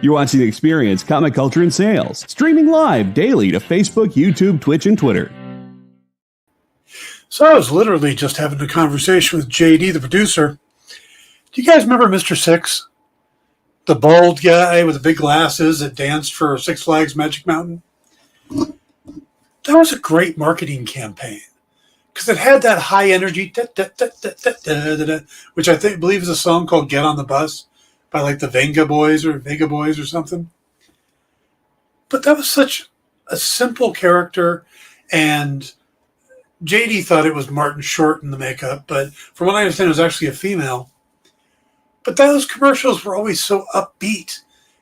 You're watching The Experience, Comic Culture and Sales, streaming live daily to Facebook, YouTube, Twitch, and Twitter. So I was literally just having a conversation with JD, the producer. Do you guys remember Mr. Six? The bald guy with the big glasses that danced for Six Flags Magic Mountain? That was a great marketing campaign because it had that high energy, which I believe is a song called Get on the Bus by like the Vega Boys or something. But that was such a simple character, and JD thought it was Martin Short in the makeup, but from what I understand, it was actually a female. But those commercials were always so upbeat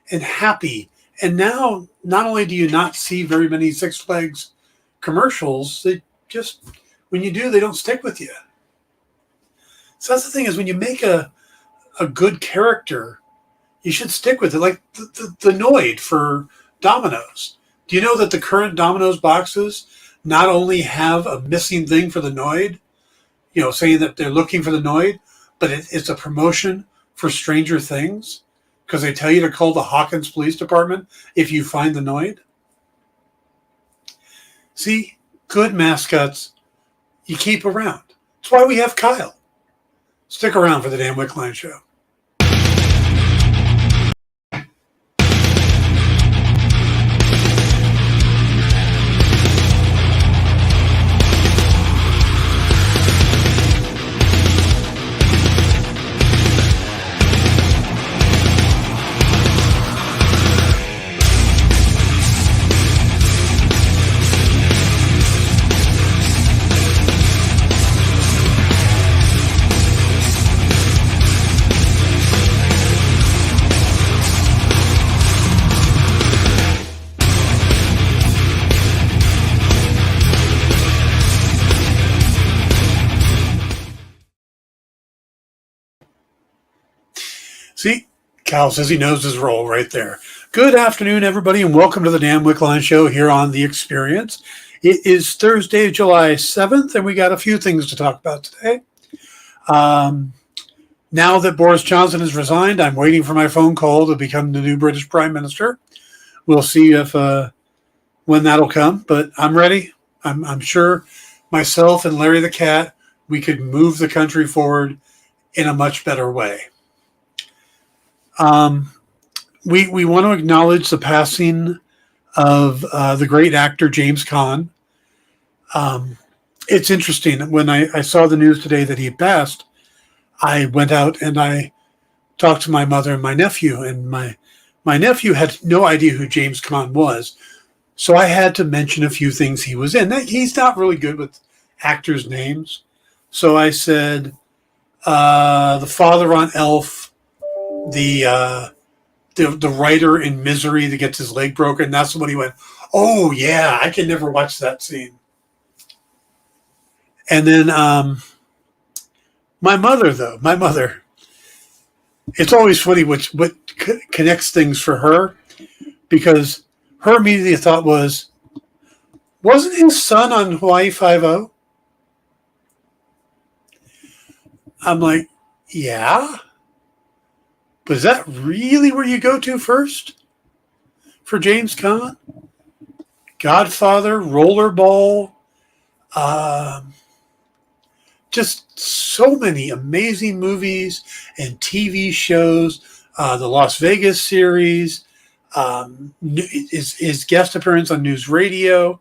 and happy. And now, not only do you not see very many Six Flags commercials, they just, when you do, they don't stick with you. So that's the thing, is when you make a good character, you should stick with it. Like the Noid for Domino's. Do you know that the current Domino's boxes not only have a missing thing for the Noid, saying that they're looking for the Noid, but it's a promotion for Stranger Things because they tell you to call the Hawkins Police Department if you find the Noid? See, good mascots you keep around. That's why we have Kyle. Stick around for the Dan Wickline Show. See, Cal says he knows his role right there. Good afternoon, everybody, and welcome to the Dan Wickline Show here on The Experience. It is Thursday, July 7th, and we got a few things to talk about today. Now that Boris Johnson has resigned, I'm waiting for my phone call to become the new British Prime Minister. We'll see if when that'll come, but I'm ready. I'm sure myself and Larry the Cat, we could move the country forward in a much better way. We want to acknowledge the passing of the great actor James Caan. It's interesting. When I saw the news today that he had passed, I went out and I talked to my mother and my nephew, and my nephew had no idea who James Caan was. So I had to mention a few things he was in. He's not really good with actors' names. So I said, the father on Elf, the writer in Misery that gets his leg broken. That's when he went, oh yeah, I can never watch that scene. And then my mother, it's always funny what connects things for her, because her immediate thought was, wasn't his son on Hawaii Five-0? I'm like, yeah. But is that really where you go to first for James Caan? Godfather, Rollerball, just so many amazing movies and TV shows. The Las Vegas series, his guest appearance on News Radio.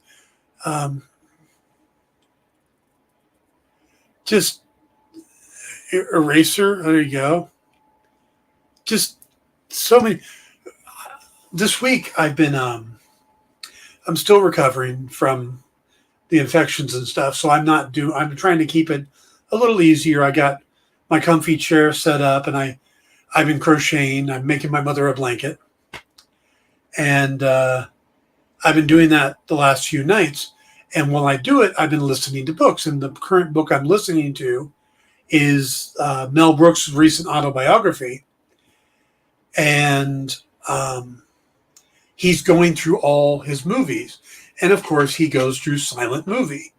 Just Eraser, there you go. Just so many. This week I've been, I'm still recovering from the infections and stuff. So I'm trying to keep it a little easier. I got my comfy chair set up, and I've been crocheting. I'm making my mother a blanket. And I've been doing that the last few nights. And while I do it, I've been listening to books. And the current book I'm listening to is Mel Brooks' recent autobiography. And he's going through all his movies. And, of course, he goes through Silent Movie.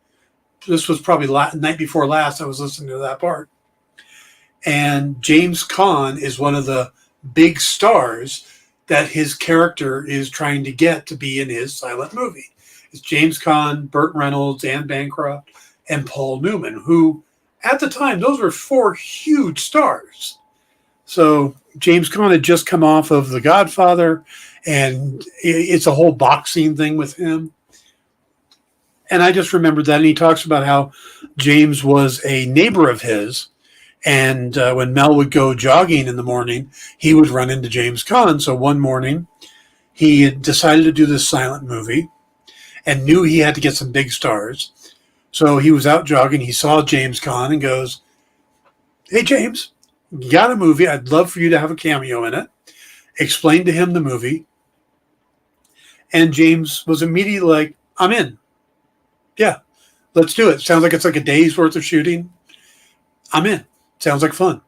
This was probably night before last I was listening to that part. And James Caan is one of the big stars that his character is trying to get to be in his silent movie. It's James Caan, Burt Reynolds, Anne Bancroft, and Paul Newman, who at the time, those were 4 huge stars. So James Caan had just come off of The Godfather, and it's a whole boxing thing with him. And I just remembered that. And he talks about how James was a neighbor of his. And when Mel would go jogging in the morning, he would run into James Caan. So one morning, he had decided to do this silent movie and knew he had to get some big stars. So he was out jogging. He saw James Caan and goes, "Hey, James, you got a movie. I'd love for you to have a cameo in it." Explained to him the movie. And James was immediately like, "I'm in. Yeah, let's do it. Sounds like it's like a day's worth of shooting. I'm in. Sounds like fun."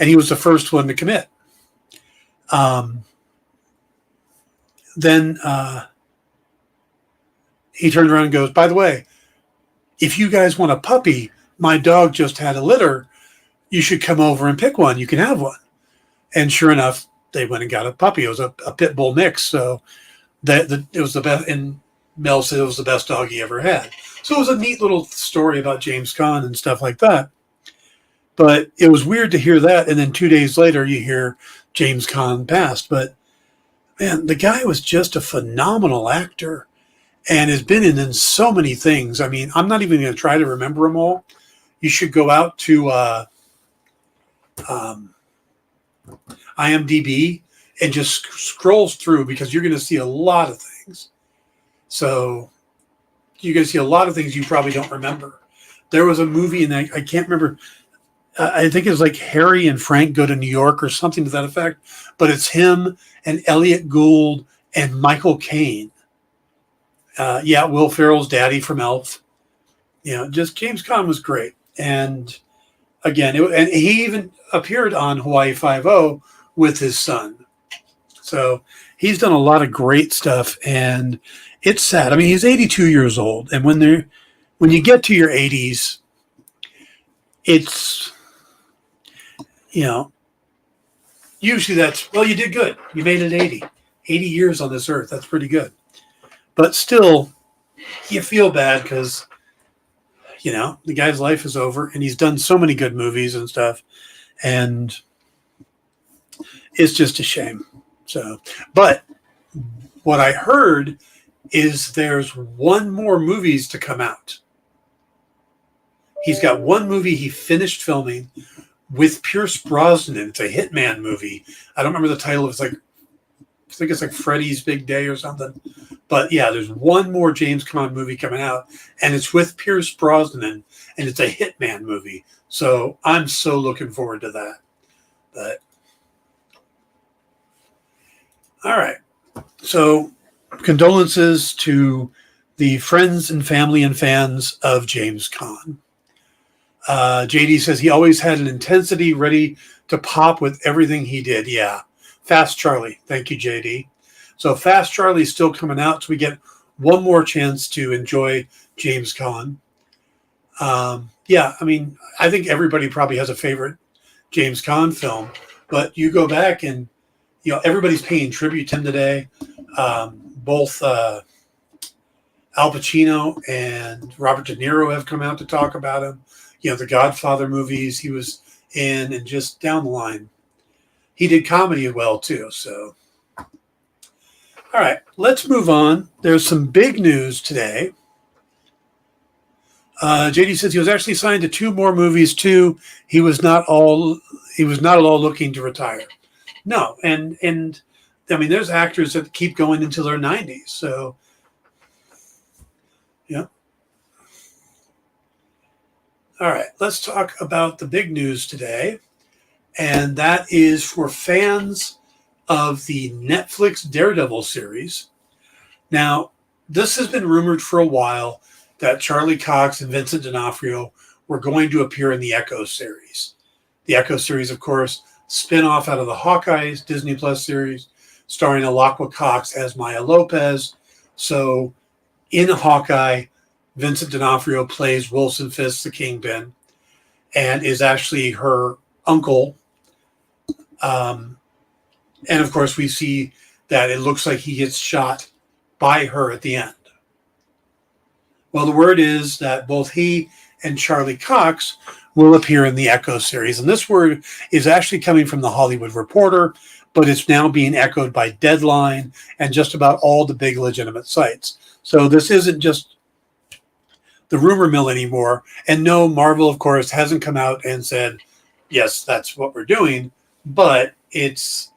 And he was the first one to commit. Then he turned around and goes, "By the way, if you guys want a puppy, my dog just had a litter. You should come over and pick one. You can have one." And sure enough, they went and got a puppy. It was a pit bull mix. So it was the best. And Mel said it was the best dog he ever had. So it was a neat little story about James Caan and stuff like that. But it was weird to hear that. And then 2 days later, you hear James Caan passed. But man, the guy was just a phenomenal actor and has been in so many things. I mean, I'm not even going to try to remember them all. You should go out to IMDb and just scroll through, because you're going to see a lot of things. So you're going to see a lot of things you probably don't remember. There was a movie, and I can't remember. I think it was like Harry and Frank Go to New York or something to that effect. But it's him and Elliot Gould and Michael Caine. Will Ferrell's daddy from Elf. Just James Caan was great. And again, and he even appeared on Hawaii Five-0 with his son. So he's done a lot of great stuff, and it's sad. I mean, he's 82 years old, and when you get to your 80s, it's, usually that's, well, you did good. You made it 80 years on this earth. That's pretty good. But still, you feel bad because, the guy's life is over, and he's done so many good movies and stuff, and it's just a shame. So, but what I heard is there's one more movies to come out. He's got one movie he finished filming with Pierce Brosnan. It's a hitman movie. I don't remember the title. I think it's like Freddy's Big Day or something. But yeah, there's one more James Caan movie coming out, and it's with Pierce Brosnan, and it's a hitman movie. So I'm so looking forward to that. But all right. So condolences to the friends and family and fans of James Caan. JD says he always had an intensity ready to pop with everything he did. Yeah. Fast Charlie. Thank you, JD. So Fast Charlie's still coming out, so we get one more chance to enjoy James Caan. I mean, I think everybody probably has a favorite James Caan film, but you go back and, everybody's paying tribute to him today. Both Al Pacino and Robert De Niro have come out to talk about him. The Godfather movies he was in, and just down the line. He did comedy well, too. So, all right, let's move on. There's some big news today. JD says he was actually signed to 2 more movies, too. He was not at all looking to retire. No, and I mean, there's actors that keep going until their 90s. So, yeah. All right, let's talk about the big news today. And that is for fans of the Netflix Daredevil series. Now, this has been rumored for a while that Charlie Cox and Vincent D'Onofrio were going to appear in the Echo series. The Echo series, of course, spin-off out of the Hawkeyes Disney Plus series, starring Alaqua Cox as Maya Lopez. So in Hawkeye, Vincent D'Onofrio plays Wilson Fisk, the Kingpin, and is actually her uncle. And of course, we see that it looks like he gets shot by her at the end. Well, the word is that both he and Charlie Cox will appear in the Echo series. And this word is actually coming from the Hollywood Reporter, but it's now being echoed by Deadline and just about all the big legitimate sites. So this isn't just the rumor mill anymore. And no, Marvel, of course, hasn't come out and said, yes, that's what we're doing. But it's,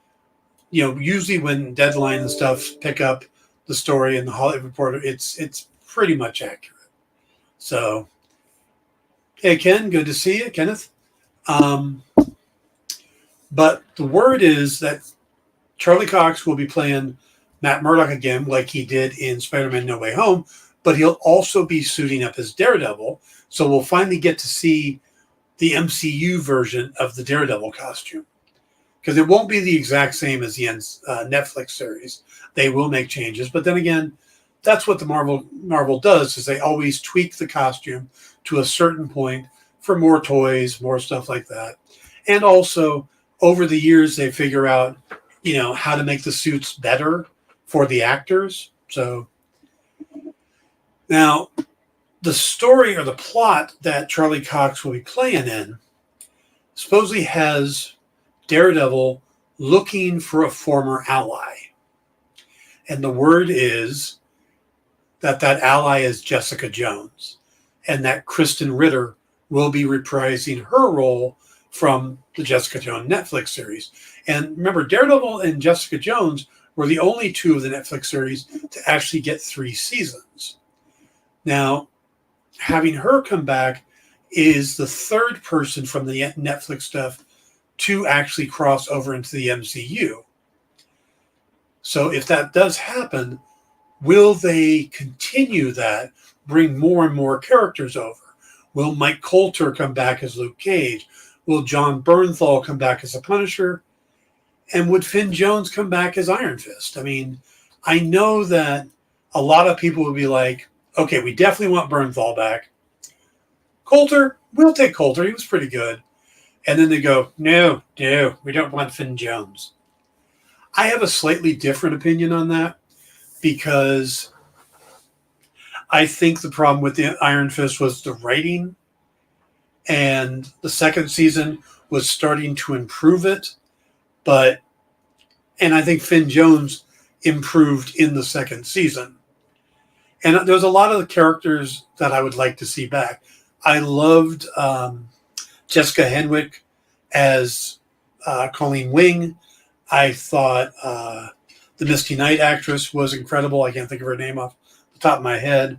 usually when Deadline and stuff pick up the story in the Hollywood Reporter, it's pretty much accurate. So, hey, Ken, good to see you, Kenneth. But the word is that Charlie Cox will be playing Matt Murdock again, like he did in Spider-Man No Way Home, but he'll also be suiting up as Daredevil. So we'll finally get to see the MCU version of the Daredevil costume. Because it won't be the exact same as the Netflix series. They will make changes. But then again, that's what the Marvel does, is they always tweak the costume to a certain point for more toys, more stuff like that. And also, over the years, they figure out, how to make the suits better for the actors. So now, the story or the plot that Charlie Cox will be playing in supposedly has Daredevil looking for a former ally. And the word is that ally is Jessica Jones, and that Kristen Ritter will be reprising her role from the Jessica Jones Netflix series. And remember, Daredevil and Jessica Jones were the only two of the Netflix series to actually get 3 seasons. Now, having her come back is the third person from the Netflix stuff to actually cross over into the MCU. So if that does happen, will they continue that, bring more and more characters over? Will Mike Coulter come back as Luke Cage? Will John Bernthal come back as the Punisher? And would Finn Jones come back as Iron Fist? I mean, I know that a lot of people would be like, okay, we definitely want Bernthal back. Coulter, we'll take Coulter. He was pretty good. And then they go, no, we don't want Finn Jones. I have a slightly different opinion on that, because I think the problem with the Iron Fist was the writing, and the second season was starting to improve it. And I think Finn Jones improved in the second season. And there's a lot of the characters that I would like to see back. I loved Jessica Henwick as Colleen Wing. I thought the Misty Knight actress was incredible. I can't think of her name off the top of my head.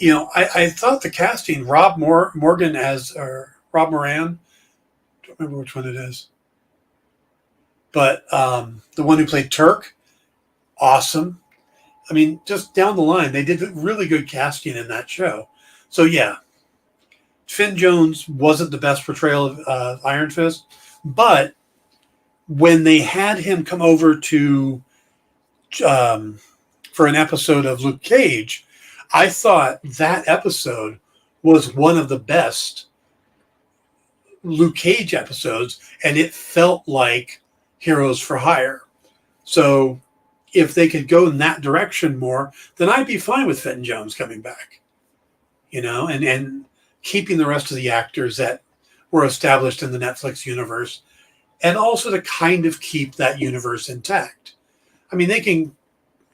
I thought the casting, Rob Moran, don't remember which one it is, but the one who played Turk, awesome. I mean, just down the line, they did really good casting in that show. So yeah, Finn Jones wasn't the best portrayal of Iron Fist, but when they had him come over to for an episode of Luke Cage, I thought that episode was one of the best Luke Cage episodes, and it felt like Heroes for Hire. So if they could go in that direction more, then I'd be fine with Finn Jones coming back, and keeping the rest of the actors that were established in the Netflix universe, and also to kind of keep that universe intact. I mean, they can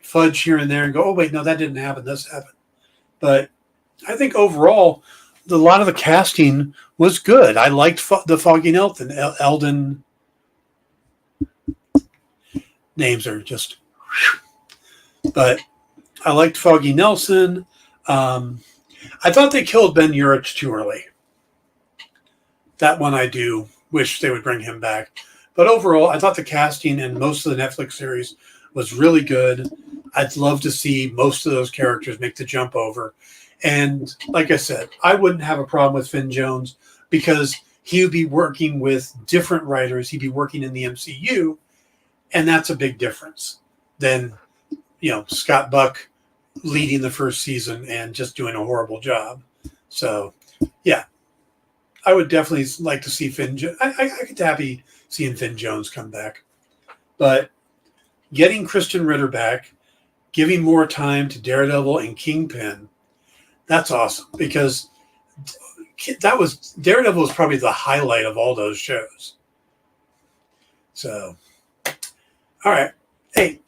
fudge here and there and go, oh, wait, no, that didn't happen, this happened. But I think overall, a lot of the casting was good. I liked the Foggy Nelson. Eldon, names are just... But I liked Foggy Nelson. I thought they killed Ben Urich too early. That one I do wish they would bring him back. But overall, I thought the casting in most of the Netflix series was really good. I'd love to see most of those characters make the jump over. And like I said, I wouldn't have a problem with Finn Jones, because he would be working with different writers. He'd be working in the MCU, and that's a big difference than, Scott Buck leading the first season and just doing a horrible job. So, yeah, I would definitely like to see Finn. I could be happy seeing Finn Jones come back. But getting Kristen Ritter back, giving more time to Daredevil and Kingpin, that's awesome, because Daredevil was probably the highlight of all those shows. So, all right. Hey,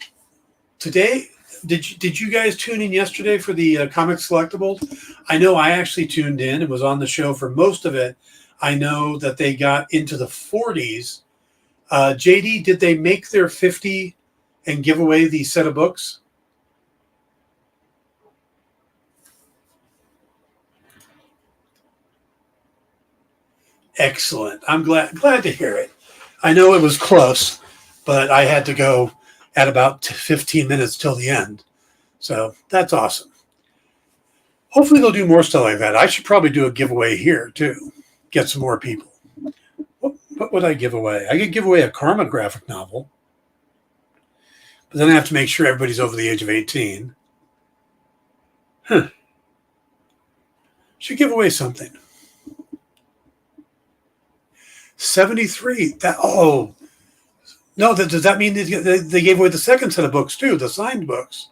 today, did you guys tune in yesterday for the Comics Collectibles? I know I actually tuned in and was on the show for most of it. I know that they got into the 40s. JD, did they make their 50 and give away the set of books? Excellent. I'm glad to hear it. I know it was close, but I had to go at about 15 minutes till the end. So that's awesome. Hopefully they'll do more stuff like that. I should probably do a giveaway here too. Get some more people. What would I give away? I could give away a Karma graphic novel. But then I have to make sure everybody's over the age of 18. Should give away something. 73. No, does that mean they gave away the second set of books too, the signed books?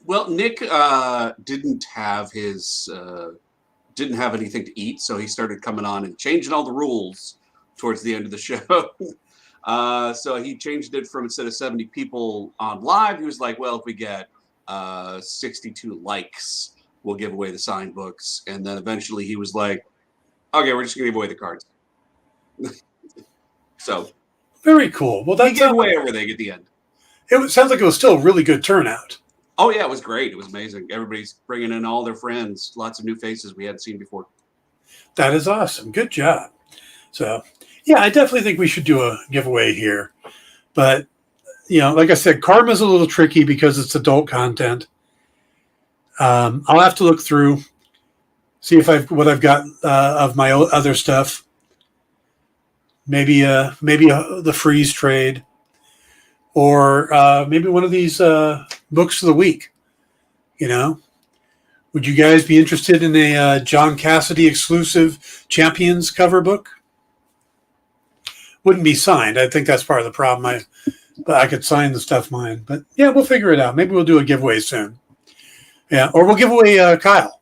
Well, Nick didn't have anything to eat, so he started coming on and changing all the rules towards the end of the show. So he changed it from, instead of 70 people on live, he was like, well, if we get 62 likes, we'll give away the signed books. And then eventually he was like, okay, we're just going to give away the cards. So very cool. Well, he gave away everything at the end. Sounds like it was still a really good turnout. Oh, yeah, it was great. It was amazing. Everybody's bringing in all their friends, lots of new faces we hadn't seen before. That is awesome. Good job. So, yeah, I definitely think we should do a giveaway here. But, like I said, Karma's a little tricky because it's adult content. I'll have to look through, see what I've got of my other stuff. Maybe the freeze trade, or maybe one of these books of the week. Would you guys be interested in a John Cassidy exclusive Champions cover book? Wouldn't be signed. I think that's part of the problem. But I could sign the stuff mine. But yeah, we'll figure it out. Maybe we'll do a giveaway soon. Yeah, or we'll give away Kyle,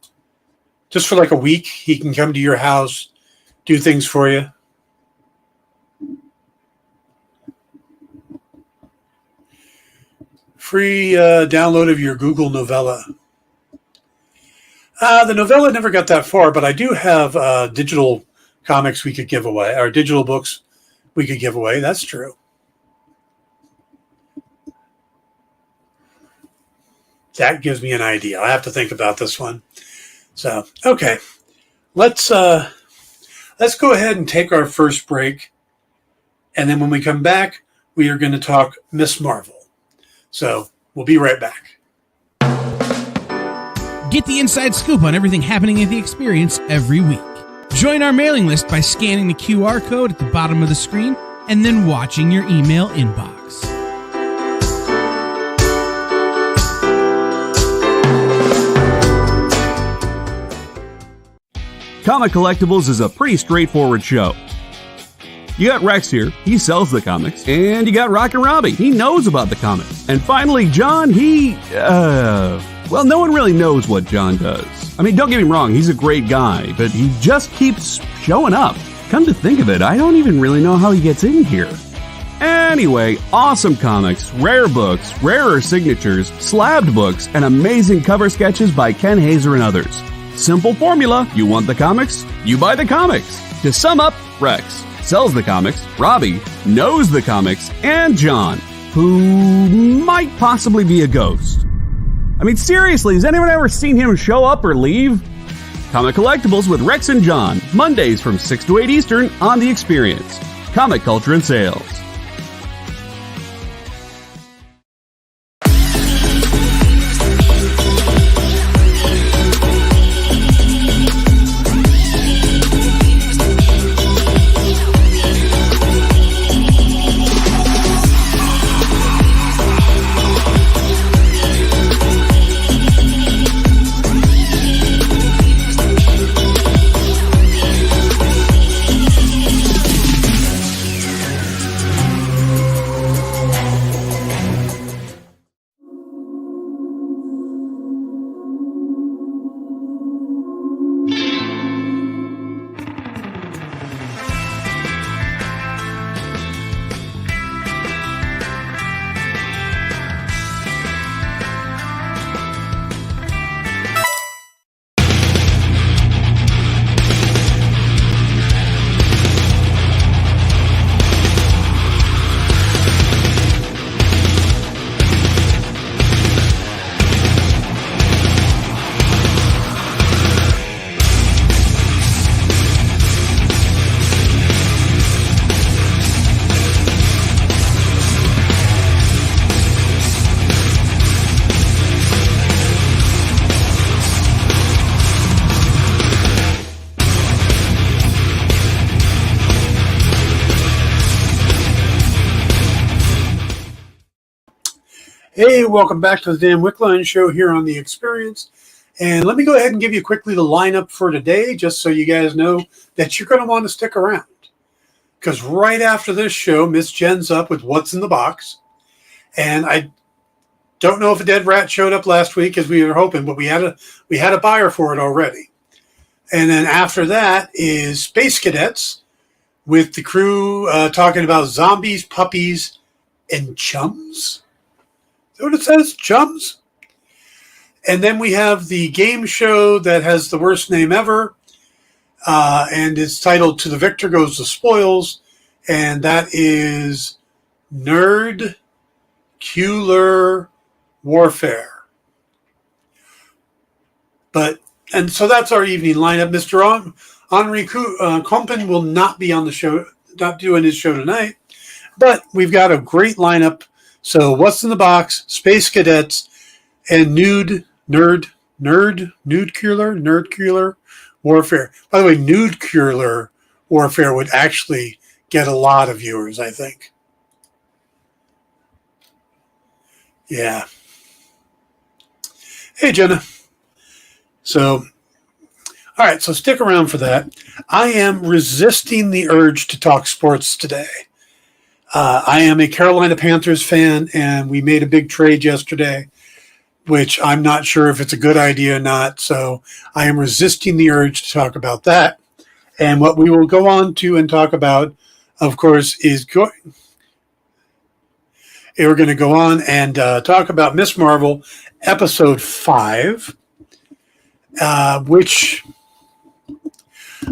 just for like a week. He can come to your house, do things for you. Free download of your Google Novella. The novella never got that far, but I do have digital comics we could give away, or digital books we could give away. That's true. That gives me an idea. I have to think about this one. So, okay. Let's go ahead and take our first break. And then when we come back, we are going to talk Miss Marvel. So we'll be right back. Get the inside scoop on everything happening at the Experience every week. Join our mailing list by scanning the QR code at the bottom of the screen and then watching your email inbox. Comic Collectibles is a pretty straightforward show. You got Rex here, he sells the comics, and you got Rocket Robbie, he knows about the comics. And finally, John, well, no one really knows what John does. I mean, don't get me wrong, he's a great guy, but he just keeps showing up. Come to think of it, I don't even really know how he gets in here. Anyway, awesome comics, rare books, rarer signatures, slabbed books, and amazing cover sketches by Ken Hazer and others. Simple formula, you want the comics, you buy the comics. To sum up, Rex sells the comics, Robbie knows the comics, and John, who might possibly be a ghost. I mean, seriously, has anyone ever seen him show up or leave? Comic Collectibles with Rex and John, Mondays from 6 to 8 Eastern on The Experience. Comic Culture and Sales. Hey, welcome back to the Dan Wickline Show here on The Experience. And let me go ahead and give you quickly the lineup for today, just so you guys know that you're going to want to stick around. Because right after this show, Miss Jen's up with What's in the Box. And I don't know if a dead rat showed up last week as we were hoping, but we had a buyer for it already. And then after that is Space Cadets with the crew talking about zombies, puppies, and chums. Is that what it says? Chums? And then we have the game show that has the worst name ever. And it's titled To the Victor Goes the Spoils. And that is Nerd Cular Warfare. And so that's our evening lineup. Mr. Henri Compen will not be on the show, not doing his show tonight. But we've got a great lineup. So What's in the Box, Space Cadets, and Nerd Cular Warfare. By the way, Nude Cular Warfare would actually get a lot of viewers, I think. Yeah. Hey, Jenna. So, all right, so stick around for that. I am resisting the urge to talk sports today. I am a Carolina Panthers fan, and we made a big trade yesterday, which I'm not sure if it's a good idea or not. So I am resisting the urge to talk about that. And what we will go on to and talk about, of course, is we're going to go on and talk about Miss Marvel, episode 5, which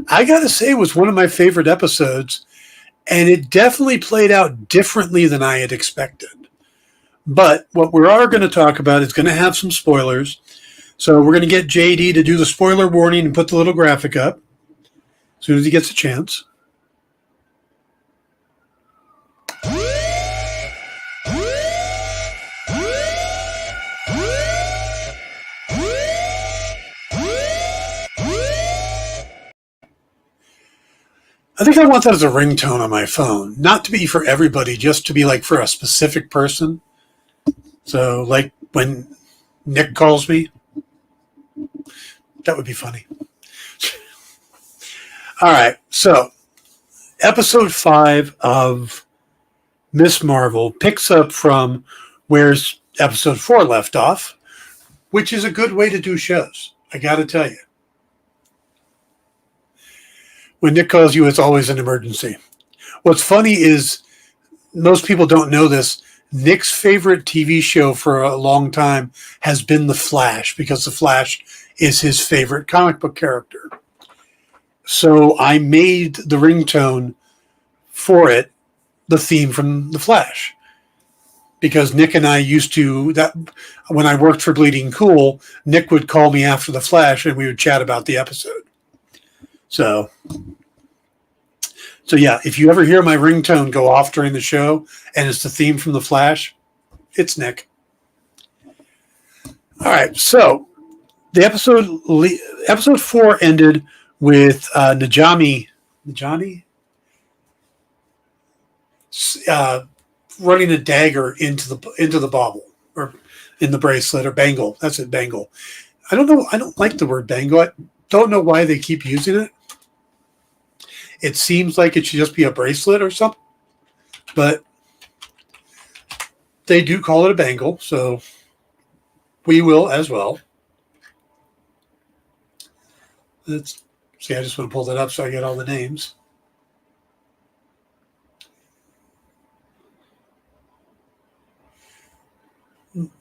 I got to say was one of my favorite episodes. And it definitely played out differently than I had expected. But what we are going to talk about is going to have some spoilers. So we're going to get JD to do the spoiler warning and put the little graphic up as soon as he gets a chance. I think I want that as a ringtone on my phone. Not to be for everybody, just to be like for a specific person. So like when Nick calls me, that would be funny. All right. So episode 5 of Miss Marvel picks up from where episode 4 left off, which is a good way to do shows. I got to tell you. When Nick calls you, it's always an emergency. What's funny is most people don't know this. Nick's favorite TV show for a long time has been The Flash, because The Flash is his favorite comic book character. So I made the ringtone for it the theme from The Flash. Because Nick and I used to, when I worked for Bleeding Cool, Nick would call me after The Flash and we would chat about the episode. So yeah, if you ever hear my ringtone go off during the show and it's the theme from The Flash, it's Nick. All right, so the episode 4 ended with Najami running a dagger into the bauble, or in the bracelet, or bangle. That's it, bangle. I don't know. I don't like the word bangle. I don't know why they keep using it. It seems like it should just be a bracelet or something, but they do call it a bangle, so we will as well. Let's see. I just want to pull that up so I get all the names.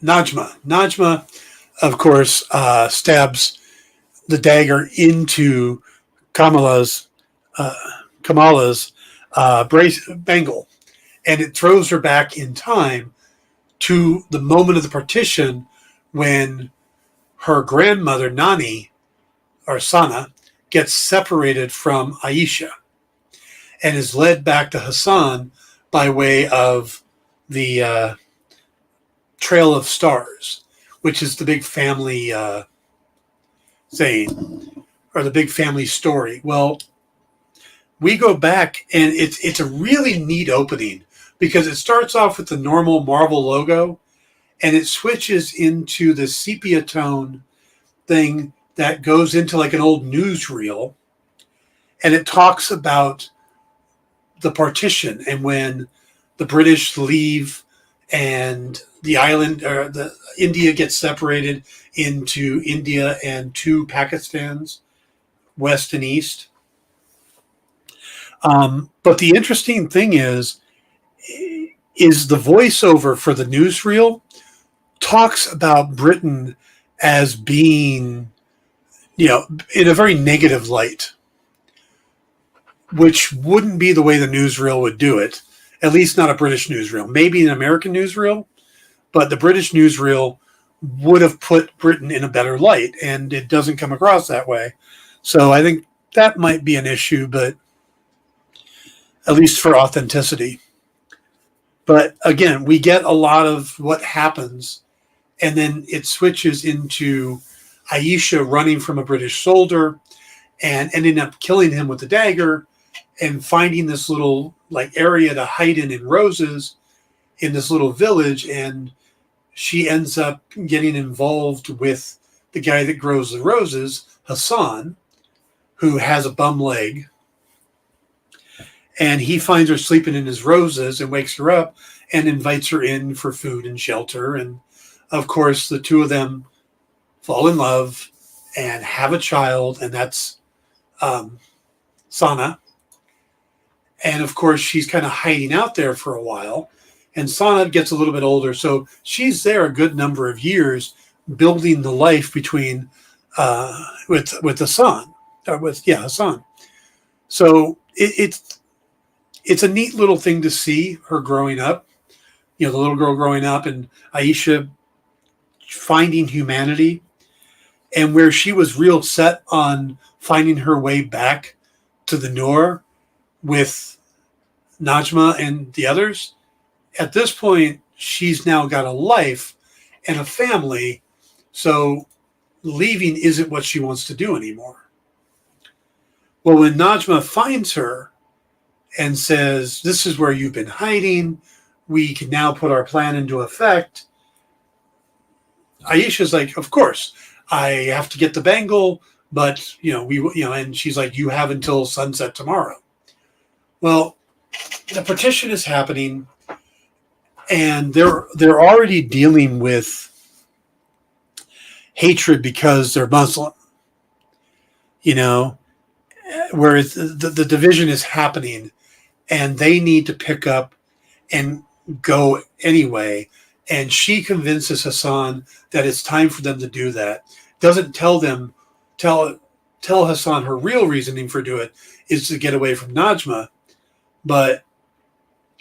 Najma, of course, stabs the dagger into Kamala's bangle, and it throws her back in time to the moment of the partition when her grandmother Nani, or Sana, gets separated from Aisha and is led back to Hassan by way of the Trail of Stars, which is the big family saying, or the big family story. Well, we go back, and it's a really neat opening because it starts off with the normal Marvel logo, and it switches into the sepia tone thing that goes into like an old newsreel, and it talks about the partition and when the British leave and the island or the India gets separated into India and two Pakistans, west and east. But the interesting thing is the voiceover for the newsreel talks about Britain as being, in a very negative light, which wouldn't be the way the newsreel would do it. At least not a British newsreel. Maybe an American newsreel, but the British newsreel would have put Britain in a better light, and it doesn't come across that way. So I think that might be an issue, but at least for authenticity. But again, we get a lot of what happens, and then it switches into Aisha running from a British soldier and ending up killing him with the dagger and finding this little area to hide in roses in this little village. And she ends up getting involved with the guy that grows the roses, Hassan, who has a bum leg. And he finds her sleeping in his roses and wakes her up and invites her in for food and shelter. And of course, the two of them fall in love and have a child, and that's Sana. And of course, she's kind of hiding out there for a while. And Sana gets a little bit older, so she's there a good number of years, building the life between with the son, Hassan. So it's a neat little thing to see her growing up, the little girl growing up, and Aisha finding humanity, and where she was real set on finding her way back to the Noor with Najma and the others. At this point, she's now got a life and a family, so leaving isn't what she wants to do anymore. Well, when Najma finds her and says, "This is where you've been hiding, we can now put our plan into effect," Aisha's like, "Of course, I have to get the bangle, but and she's like, "You have until sunset tomorrow." Well, the partition is happening, and they're already dealing with hatred because they're Muslim, whereas the division is happening, and they need to pick up and go anyway. And she convinces Hassan that it's time for them to do that. Doesn't tell Hassan her real reasoning for doing it is to get away from Najma, but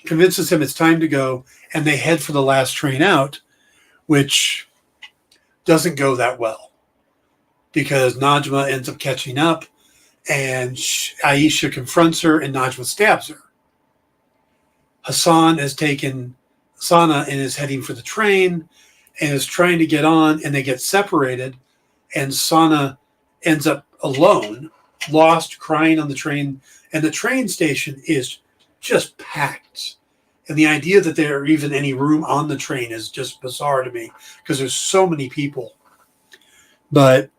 convinces him it's time to go, and they head for the last train out, which doesn't go that well because Najma ends up catching up, and Aisha confronts her, and Najma stabs her. Hassan has taken Sana and is heading for the train and is trying to get on, and they get separated, and Sana ends up alone, lost, crying on the train, and the train station is just packed. And the idea that there are even any room on the train is just bizarre to me because there's so many people. But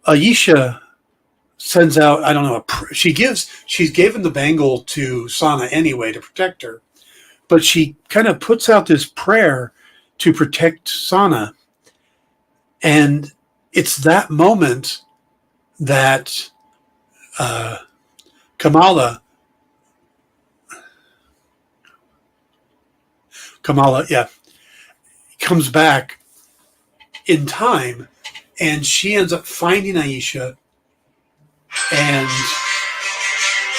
Aisha sends out, I don't know, she's given the bangle to Sana anyway to protect her, but she kind of puts out this prayer to protect Sana. And it's that moment that Kamala, comes back in time, and she ends up finding Aisha and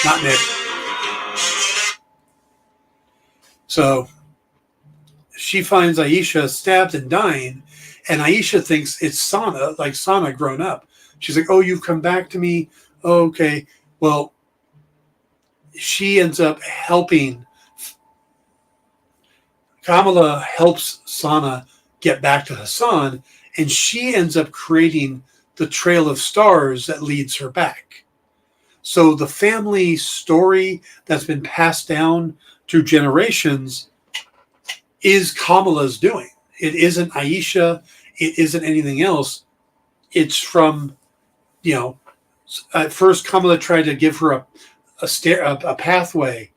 not Nick. So she finds Aisha stabbed and dying, and Aisha thinks it's Sana, like Sana grown up. She's like, "Oh, you've come back to me. Oh, okay." Well, she ends up helping. Kamala helps Sana get back to Hassan, and she ends up creating the trail of stars that leads her back. So the family story that's been passed down through generations is Kamala's doing. It isn't Aisha. It isn't anything else. It's from, at first Kamala tried to give her a pathway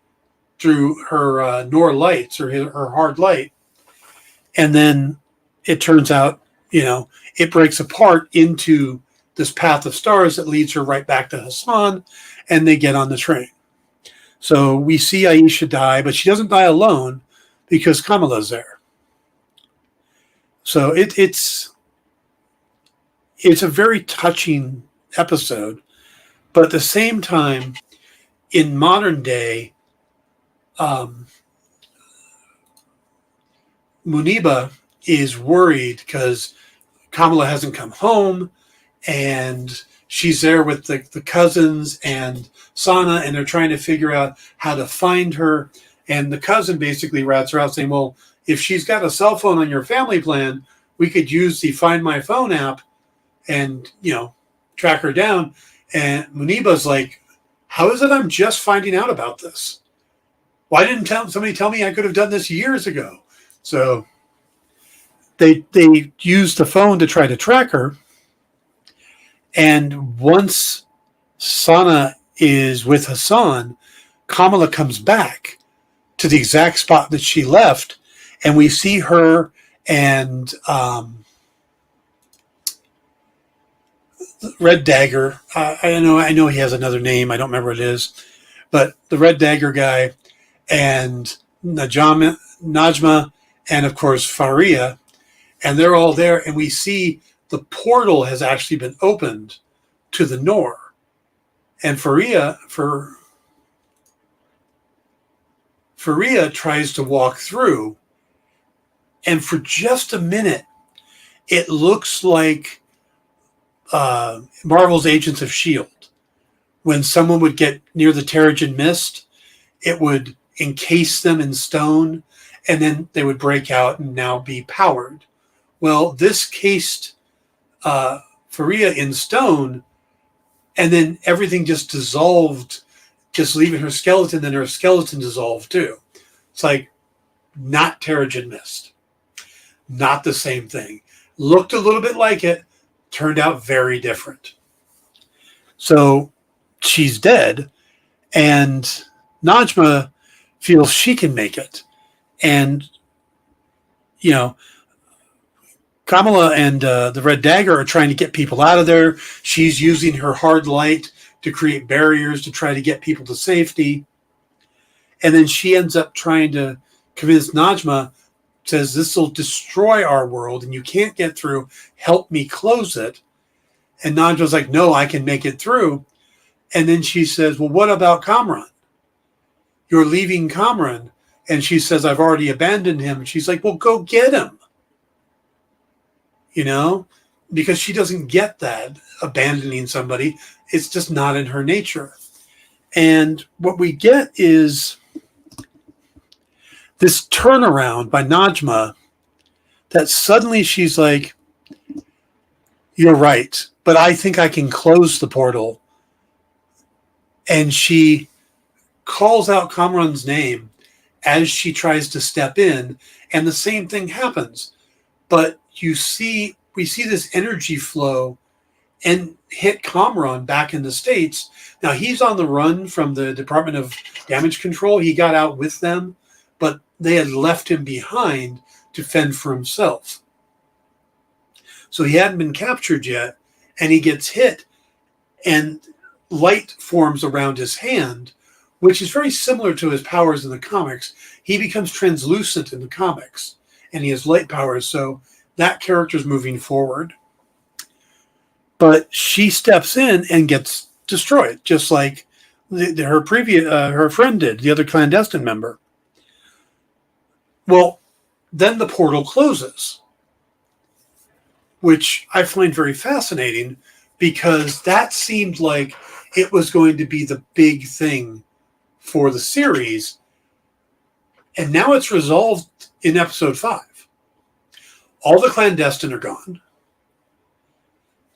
through her Nor lights or her hard light. And then it turns out, it breaks apart into this path of stars that leads her right back to Hassan, and they get on the train. So we see Aisha die, but she doesn't die alone because Kamala's there. So it's a very touching episode, but at the same time, in modern day, Muniba is worried because Kamala hasn't come home, and she's there with the cousins and Sana, and they're trying to figure out how to find her. And the cousin basically rats her out saying, well, if she's got a cell phone on your family plan, we could use the Find My Phone app and, track her down. And Muniba's like, how is it I'm just finding out about this? Why didn't somebody tell me I could have done this years ago? So they used the phone to try to track her. And once Sana is with Hassan, Kamala comes back to the exact spot that she left, and we see her and Red Dagger. I know he has another name. I don't remember what it is, but the Red Dagger guy and Najma, and of course Faria, and they're all there, and we see the portal has actually been opened to the Nor, and Faria tries to walk through, and for just a minute, it looks like Marvel's Agents of S.H.I.E.L.D. When someone would get near the Terrigen Mist, it would encase them in stone, and then they would break out and now be powered. Well, this cased Faria in stone, and then everything just dissolved, just leaving her skeleton, and her skeleton dissolved too. It's like not Terrigen Mist. Not the same thing. Looked a little bit like it, turned out very different. So she's dead, and Najma feels she can make it. And, Kamala and the Red Dagger are trying to get people out of there. She's using her hard light to create barriers to try to get people to safety. And then she ends up trying to convince Najma, says, this will destroy our world and you can't get through. Help me close it. And Najma's like, no, I can make it through. And then she says, well, what about Kamran? You're leaving Kamran. And she says, I've already abandoned him. And she's like, well, go get him. Because she doesn't get that, abandoning somebody. It's just not in her nature. And what we get is this turnaround by Najma that suddenly she's like, you're right, but I think I can close the portal. And she calls out Kamran's name as she tries to step in, and the same thing happens. But we see this energy flow and hit Kamran back in the States. Now, he's on the run from the Department of Damage Control. He got out with them, but they had left him behind to fend for himself. So he hadn't been captured yet, and he gets hit, and light forms around his hand, which is very similar to his powers in the comics. He becomes translucent in the comics, and he has light powers, so that character's moving forward. But she steps in and gets destroyed, just like her friend did, the other clandestine member. Well, then the portal closes, which I find very fascinating because that seemed like it was going to be the big thing for the series. And now it's resolved in episode 5. All the clandestine are gone.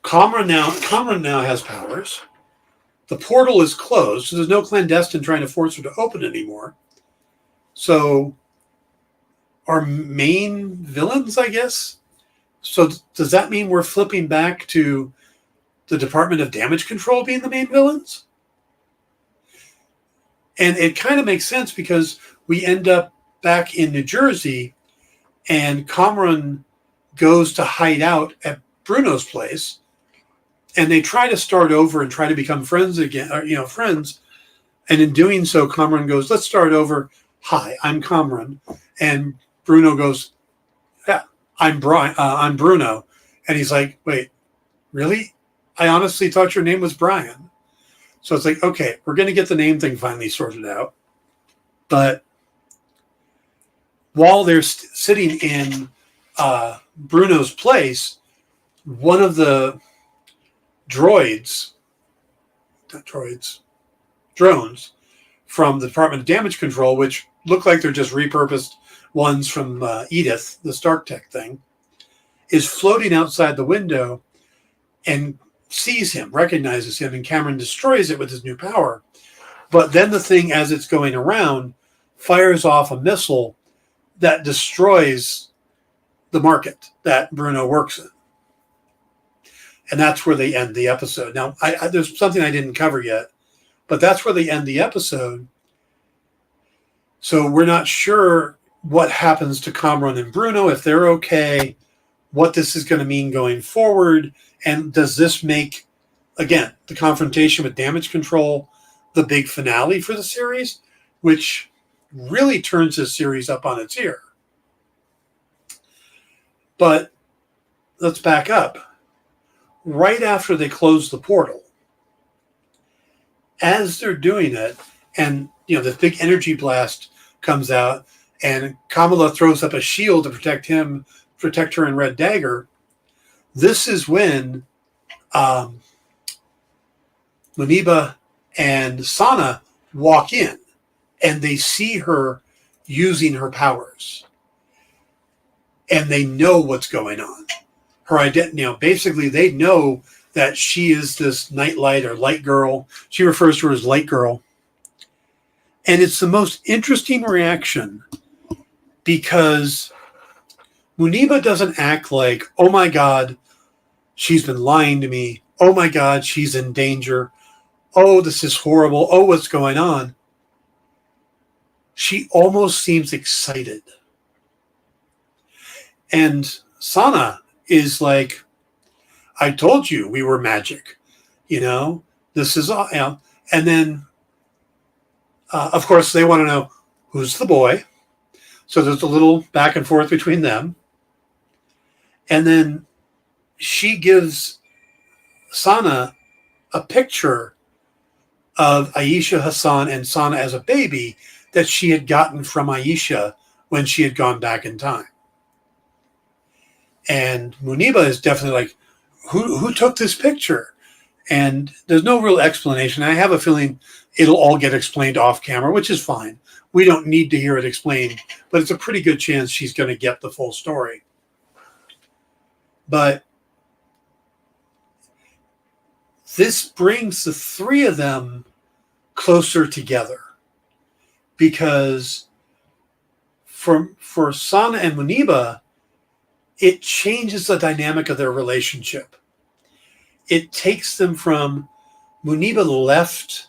Kamran now has powers. The portal is closed, so there's no clandestine trying to force her to open anymore. So our main villains, I guess. So does that mean we're flipping back to the Department of Damage Control being the main villains? And it kind of makes sense because we end up back in New Jersey and Cameron goes to hide out at Bruno's place and they try to start over and try to become friends again, or, friends. And in doing so, Cameron goes, let's start over. Hi, I'm Cameron. And Bruno goes, yeah, I'm Bruno. And he's like, wait, really? I honestly thought your name was Brian. So it's like, okay, we're going to get the name thing finally sorted out. But while they're sitting in Bruno's place, one of the drones from the Department of Damage Control, which look like they're just repurposed ones from Edith, the Stark Tech thing, is floating outside the window and sees him, recognizes him, and Cameron destroys it with his new power. But then the thing, as it's going around, fires off a missile that destroys the market that Bruno works in. And that's where they end the episode. Now, there's something I didn't cover yet, but that's where they end the episode. So we're not sure what happens to Cameron and Bruno, if they're okay, what this is going to mean going forward. And does this make, again, the confrontation with Damage Control the big finale for the series, which really turns this series up on its ear? But let's back up. Right after they close the portal, as they're doing it, and this big energy blast comes out, and Kamala throws up a shield to protect her and Red Dagger. This is when Muniba and Sana walk in, and they see her using her powers, and they know what's going on. Her identity, basically they know that she is this nightlight or light girl. She refers to her as Light Girl. And it's the most interesting reaction because Muniba doesn't act like, oh my God, she's been lying to me. Oh my God, she's in danger. Oh, this is horrible. Oh, what's going on? She almost seems excited. And Sana is like, I told you we were magic. This is all. And then, of course, they want to know who's the boy. So there's a little back and forth between them. And then she gives Sana a picture of Aisha, Hassan, and Sana as a baby that she had gotten from Aisha when she had gone back in time. And Muniba is definitely like, who took this picture? And there's no real explanation. I have a feeling it'll all get explained off camera, which is fine. We don't need to hear it explained, but it's a pretty good chance she's going to get the full story. But this brings the three of them closer together because for Sana and Muniba, it changes the dynamic of their relationship. It takes them from Muniba left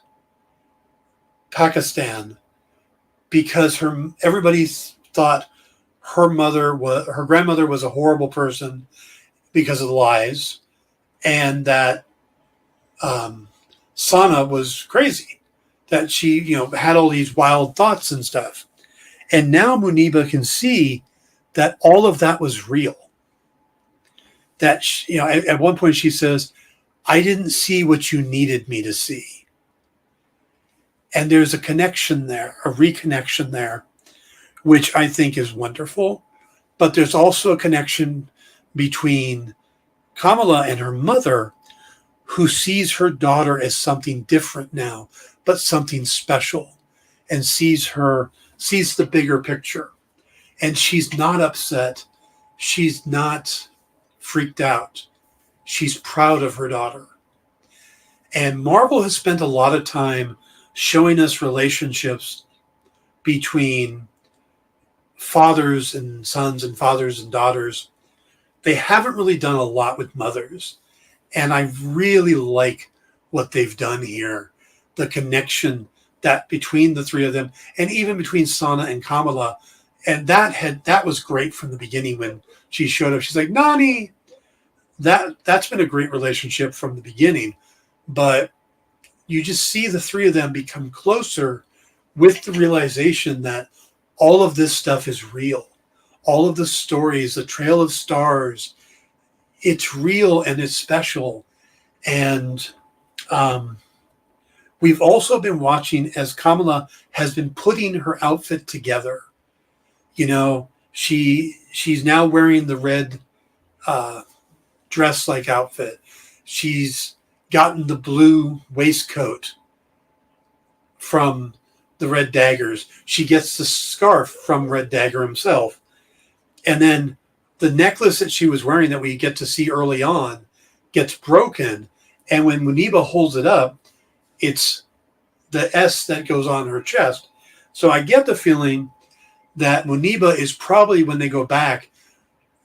Pakistan because everybody thought her grandmother was a horrible person because of the lies, and that Sana was crazy, that she had all these wild thoughts and stuff. And now Muniba can see that all of that was real. That at one point she says, I didn't see what you needed me to see. And there's a connection there, a reconnection there, which I think is wonderful. But there's also a connection between Kamala and her mother, who sees her daughter as something different now, but something special, and sees the bigger picture. And she's not upset. She's not freaked out. She's proud of her daughter. And Marvel has spent a lot of time showing us relationships between fathers and sons and fathers and daughters. They haven't really done a lot with mothers. And I really like what they've done here. The connection that between the three of them, and even between Sana and Kamala. And that was great from the beginning when she showed up. She's like, Nani. That's been a great relationship from the beginning. But you just see the three of them become closer with the realization that all of this stuff is real. All of the stories, the Trail of Stars, it's real and it's special. And we've also been watching as Kamala has been putting her outfit together. You know, she's now wearing the red dress-like outfit. She's gotten the blue waistcoat from the Red Daggers. She gets the scarf from Red Dagger himself. And then the necklace that she was wearing that we get to see early on gets broken. And when Muniba holds it up, it's the S that goes on her chest. So I get the feeling that Muniba is probably, when they go back,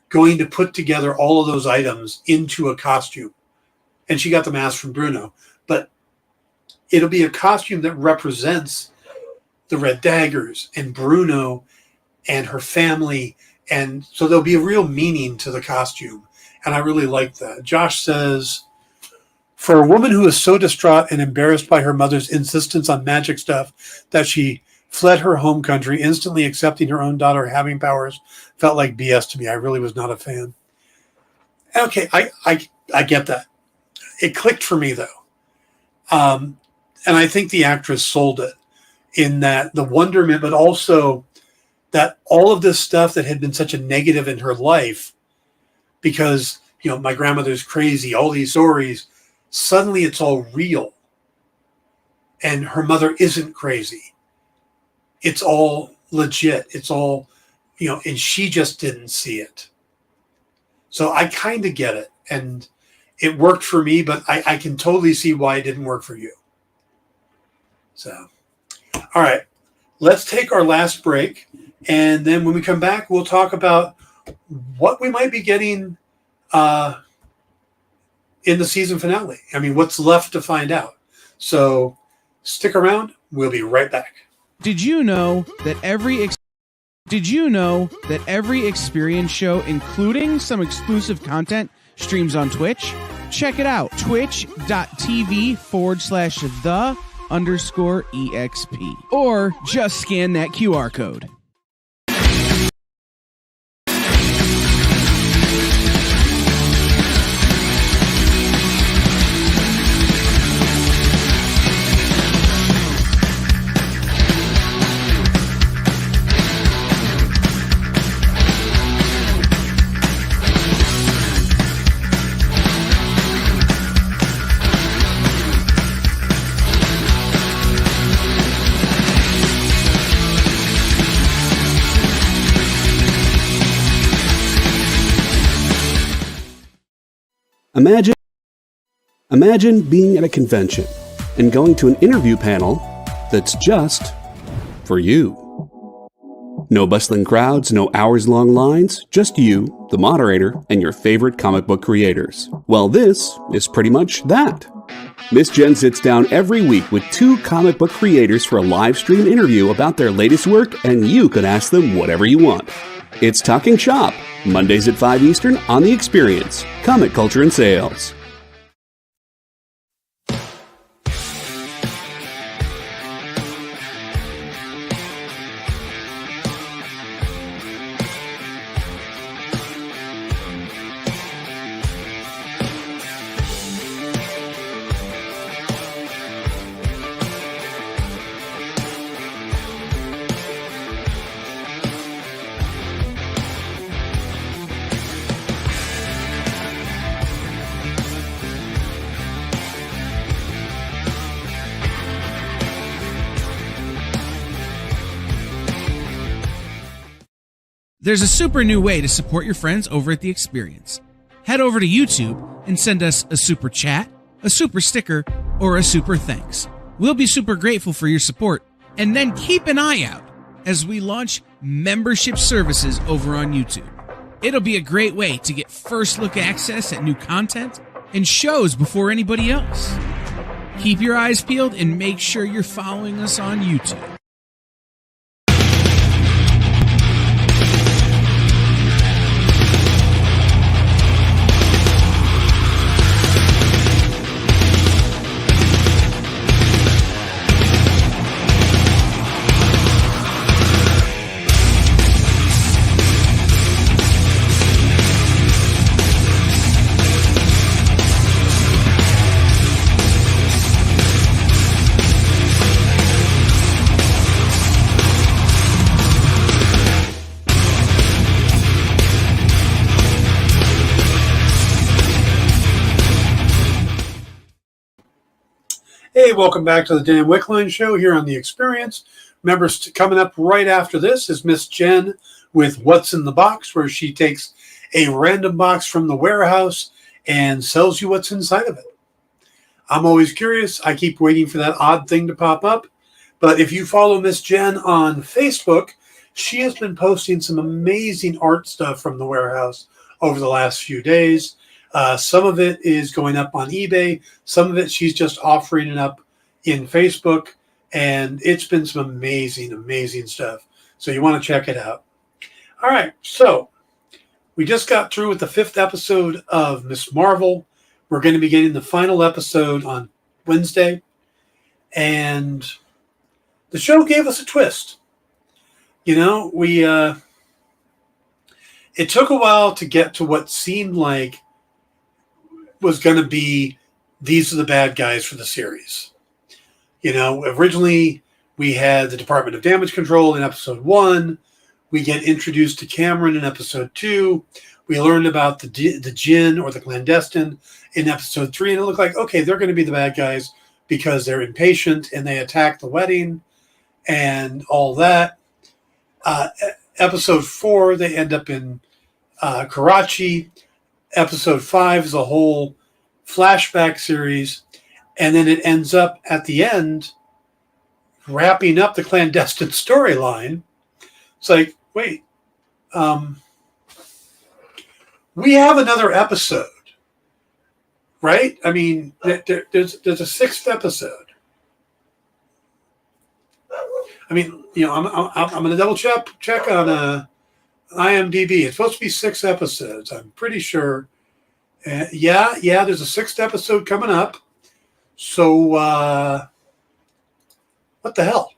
going to put together all of those items into a costume. And she got the mask from Bruno. But it'll be a costume that represents the Red Daggers and Bruno and her family. And so there'll be a real meaning to the costume. And I really like that. Josh says, for a woman who is so distraught and embarrassed by her mother's insistence on magic stuff that she fled her home country, instantly accepting her own daughter having powers felt like BS to me. I really was not a fan. Okay, I get that. It clicked for me, though. And I think the actress sold it in that the wonderment, but also that all of this stuff that had been such a negative in her life because, you know, my grandmother's crazy, all these stories, suddenly it's all real. And her mother isn't crazy. It's all legit. It's all, you know, and she just didn't see it. So I kind of get it. And it worked for me, but I can totally see why it didn't work for you. So, all right, let's take our last break. And then when we come back, we'll talk about what we might be getting in the season finale. I mean, what's left to find out. So stick around. We'll be right back. Did you know that every experience show, including some exclusive content, streams on Twitch? Check it out. Twitch.tv/the_EXP. Or just scan that QR code. Imagine being at a convention and going to an interview panel that's just for you. No bustling crowds, no hours-long lines, just you, the moderator, and your favorite comic book creators. Well, this is pretty much that. Miss Jen sits down every week with 2 comic book creators for a live stream interview about their latest work, and you can ask them whatever you want. It's Talking Shop, Mondays at 5 Eastern on The Experience, Comic Culture and Sales. There's a super new way to support your friends over at The Experience. Head over to YouTube and send us a super chat, a super sticker, or a super thanks. We'll be super grateful for your support, and then keep an eye out as we launch membership services over on YouTube. It'll be a great way to get first look access at new content and shows before anybody else. Keep your eyes peeled and make sure you're following us on YouTube. Hey, welcome back to the Dan Wickline Show here on The Experience. Remember, coming up right after this is Miss Jen with What's in the Box, where she takes a random box from the warehouse and sells you what's inside of it. I'm always curious. I keep waiting for that odd thing to pop up. But if you follow Miss Jen on Facebook, she has been posting some amazing art stuff from the warehouse over the last few days. Some of it is going up on eBay. Some of it she's just offering it up in Facebook. And it's been some amazing, amazing stuff. So you want to check it out. All right. So we just got through with the 5th episode of Miss Marvel. We're going to be getting the final episode on Wednesday. And the show gave us a twist. You know, it took a while to get to what seemed like was going to be, these are the bad guys for the series. You know, originally we had the Department of Damage Control in episode 1. We get introduced to Cameron in episode 2. We learned about the Jinn or the Clandestine in episode 3. And it looked like, okay, they're going to be the bad guys because they're impatient and they attack the wedding and all that. Episode 4, they end up in Karachi. Episode 5 is a whole flashback series, and then it ends up at the end wrapping up the Clandestine storyline. It's like, wait, we have another episode, right? I mean, there's a 6th episode. I mean, you know, I'm going to double check on IMDb. It's supposed to be 6 episodes. I'm pretty sure. Yeah, there's a 6th episode coming up. So, what the hell?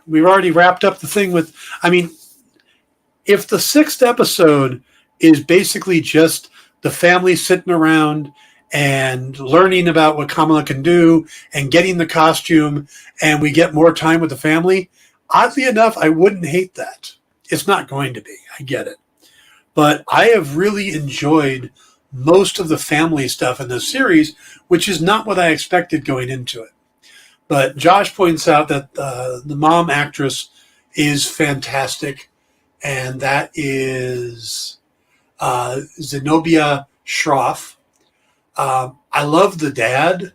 We've already wrapped up the thing with, I mean, if the 6th episode is basically just the family sitting around and learning about what Kamala can do and getting the costume, and we get more time with the family, oddly enough, I wouldn't hate that. It's not going to be. I get it. But I have really enjoyed most of the family stuff in this series, which is not what I expected going into it. But Josh points out that the mom actress is fantastic, and that is Zenobia Shroff. I love the dad.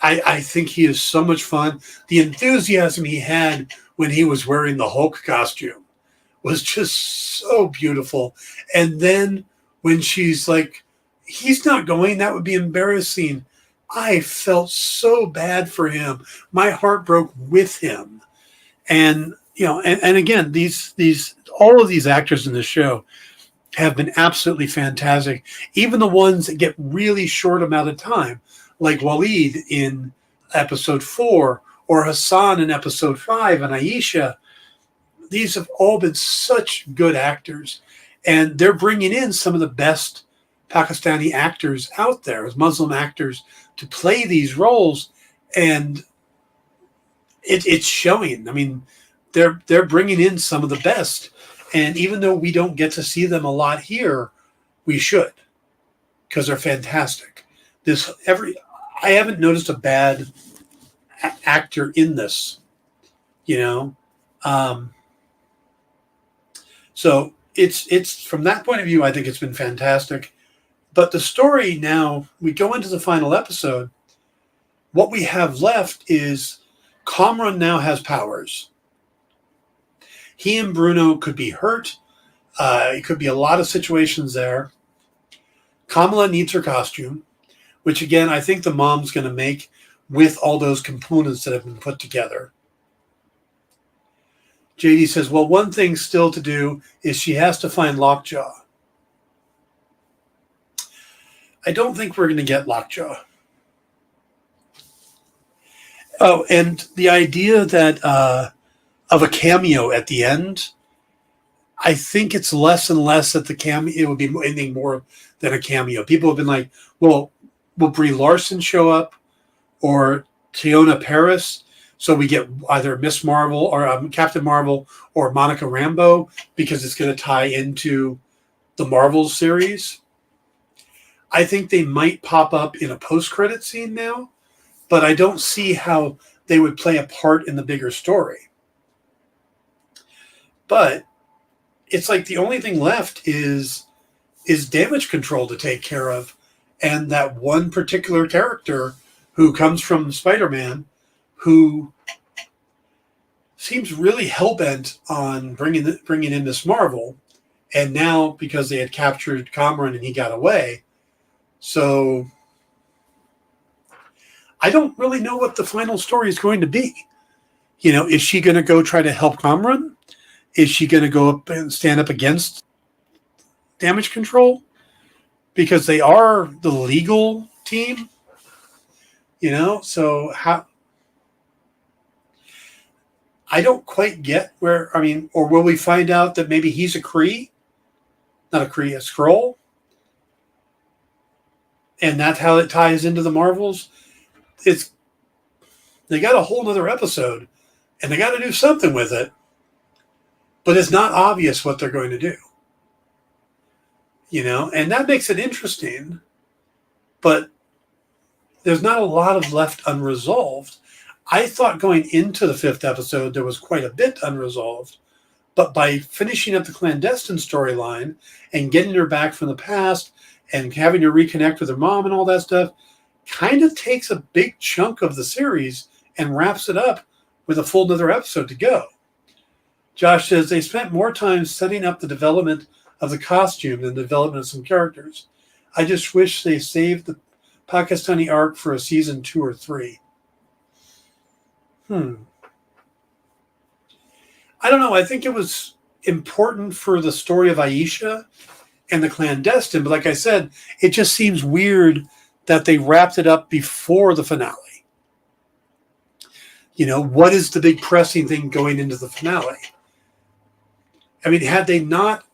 I think he is so much fun. The enthusiasm he had when he was wearing the Hulk costume was just so beautiful. And then when she's like, he's not going, that would be embarrassing. I felt so bad for him. My heart broke with him. And, you know, and again, all of these actors in the show have been absolutely fantastic. Even the ones that get really short amount of time, like Waleed in episode 4 or Hassan in episode 5 and Aisha. These have all been such good actors, and they're bringing in some of the best Pakistani actors out there as Muslim actors to play these roles, and it's showing. I mean, they're bringing in some of the best, and even though we don't get to see them a lot here, we should, because they're fantastic. I haven't noticed a bad actor in this, you know. So it's from that point of view, I think it's been fantastic. But the story now, we go into the final episode. What we have left is Kamran now has powers. he and Bruno could be hurt. It could be a lot of situations there. Kamala needs her costume, which again, I think the mom's going to make with all those components that have been put together. JD says, well, one thing still to do is she has to find Lockjaw. I don't think we're going to get Lockjaw. Oh, and the idea that of a cameo at the end, I think it's less and less that the cameo, it would be anything more than a cameo. People have been like, well, will Brie Larson show up or Teyonah Parris? So we get either Miss Marvel or Captain Marvel or Monica Rambeau because it's going to tie into the Marvel series. I think they might pop up in a post-credit scene now, but I don't see how they would play a part in the bigger story. But it's like the only thing left is damage control to take care of, and that one particular character who comes from Spider-Man who seems really hell-bent on bringing in Miss Marvel, and now because they had captured Cameron and he got away, so I don't really know what the final story is going to be. Is she going to go try to help Cameron? Is she going to go up and stand up against damage control? Because they are the legal team, so how... I don't quite get where, or will we find out that maybe he's a Kree? Not a Kree, a Skrull? And that's how it ties into the Marvels? They got a whole nother episode, and they got to do something with it, but it's not obvious what they're going to do. And that makes it interesting, but there's not a lot of left unresolved. I thought going into the 5th episode, there was quite a bit unresolved, but by finishing up the clandestine storyline and getting her back from the past and having her reconnect with her mom and all that stuff, kind of takes a big chunk of the series and wraps it up with a full another episode to go. Josh says they spent more time setting up the development of the costume than the development of some characters. I just wish they saved the Pakistani arc for a season 2 or 3. I don't know. I think it was important for the story of Aisha and the clandestine, but like I said, it just seems weird that they wrapped it up before the finale. What is the big pressing thing going into the finale? Had they not...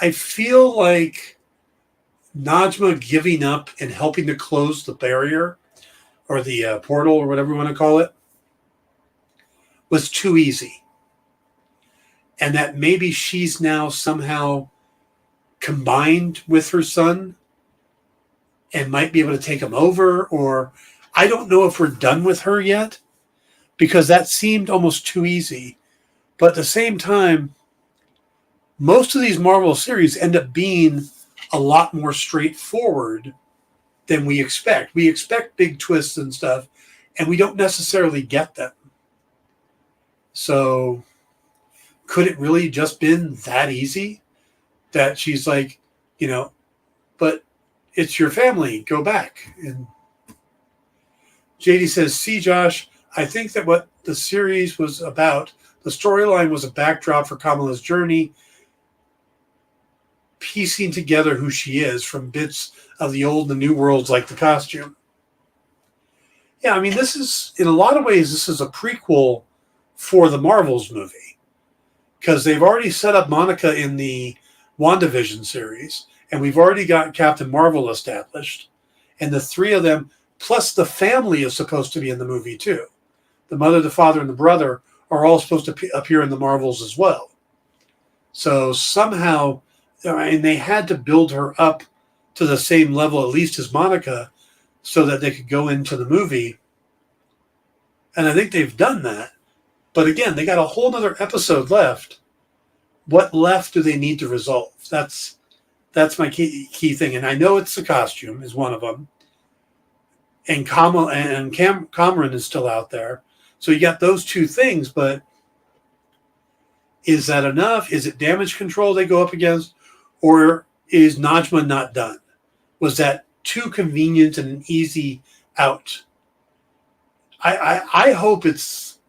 I feel like Najma giving up and helping to close the barrier or the portal or whatever you want to call it was too easy. And that maybe she's now somehow combined with her son and might be able to take him over, or I don't know if we're done with her yet because that seemed almost too easy. But at the same time, most of these Marvel series end up being a lot more straightforward than we expect. We expect big twists and stuff, and we don't necessarily get them. So could it really just been that easy that she's like, but it's your family, go back. And JD says, see, Josh, I think that what the series was about, the storyline was a backdrop for Kamala's journey, piecing together who she is from bits of the old and the new worlds like the costume. Yeah, this is, in a lot of ways, this is a prequel for the Marvels movie because they've already set up Monica in the WandaVision series, and we've already got Captain Marvel established, and the three of them, plus the family is supposed to be in the movie too. The mother, the father, and the brother are all supposed to appear in the Marvels as well. So somehow... and they had to build her up to the same level, at least as Monica, so that they could go into the movie. And I think they've done that. But again, they got a whole other episode left. What left do they need to resolve? That's my key thing. And I know it's the costume is one of them. and Cameron is still out there. So you got those two things, but is that enough? Is it damage control they go up against? Or is Najma not done? Was that too convenient and an easy out? I hope it's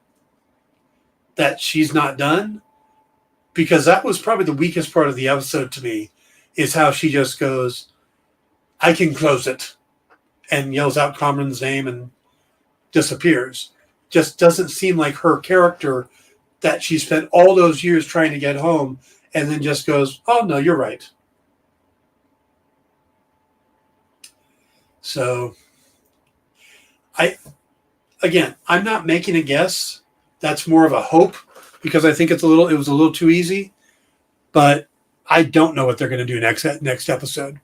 that she's not done, because that was probably the weakest part of the episode to me, is how she just goes, I can close it, and yells out Cameron's name and disappears. Just doesn't seem like her character, that she spent all those years trying to get home and then just goes, oh, no, you're right. So, I'm not making a guess. That's more of a hope, because I think it was a little too easy. But I don't know what they're going to do next episode.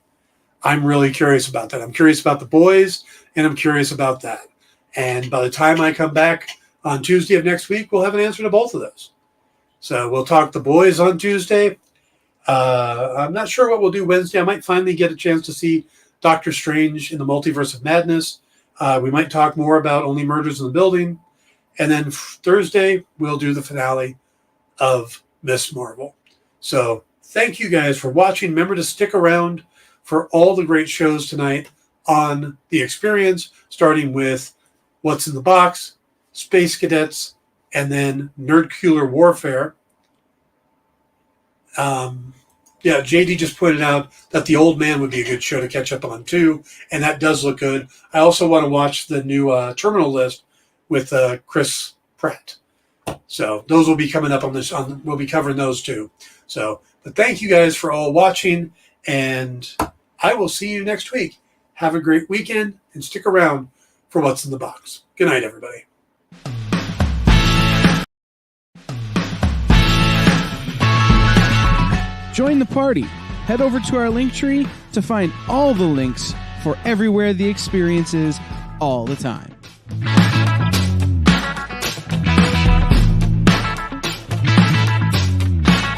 I'm really curious about that. I'm curious about the boys, and I'm curious about that. And by the time I come back on Tuesday of next week, we'll have an answer to both of those. So we'll talk the boys on Tuesday. I'm not sure what we'll do Wednesday. I might finally get a chance to see Doctor Strange in the Multiverse of Madness. We might talk more about Only Murders in the Building. And then Thursday, we'll do the finale of Miss Marvel. So thank you guys for watching. Remember to stick around for all the great shows tonight on The Experience, starting with What's in the Box, Space Cadets, and then Nerdcular Warfare. JD just pointed out that The Old Man would be a good show to catch up on too, and that does look good. I also want to watch the new Terminal List with Chris Pratt. So those will be coming up on this. We'll be covering those too. So, but thank you guys for all watching, and I will see you next week. Have a great weekend, and stick around for What's in the Box. Good night, everybody. Join the party. Head over to our Linktree to find all the links for everywhere the experience is all the time.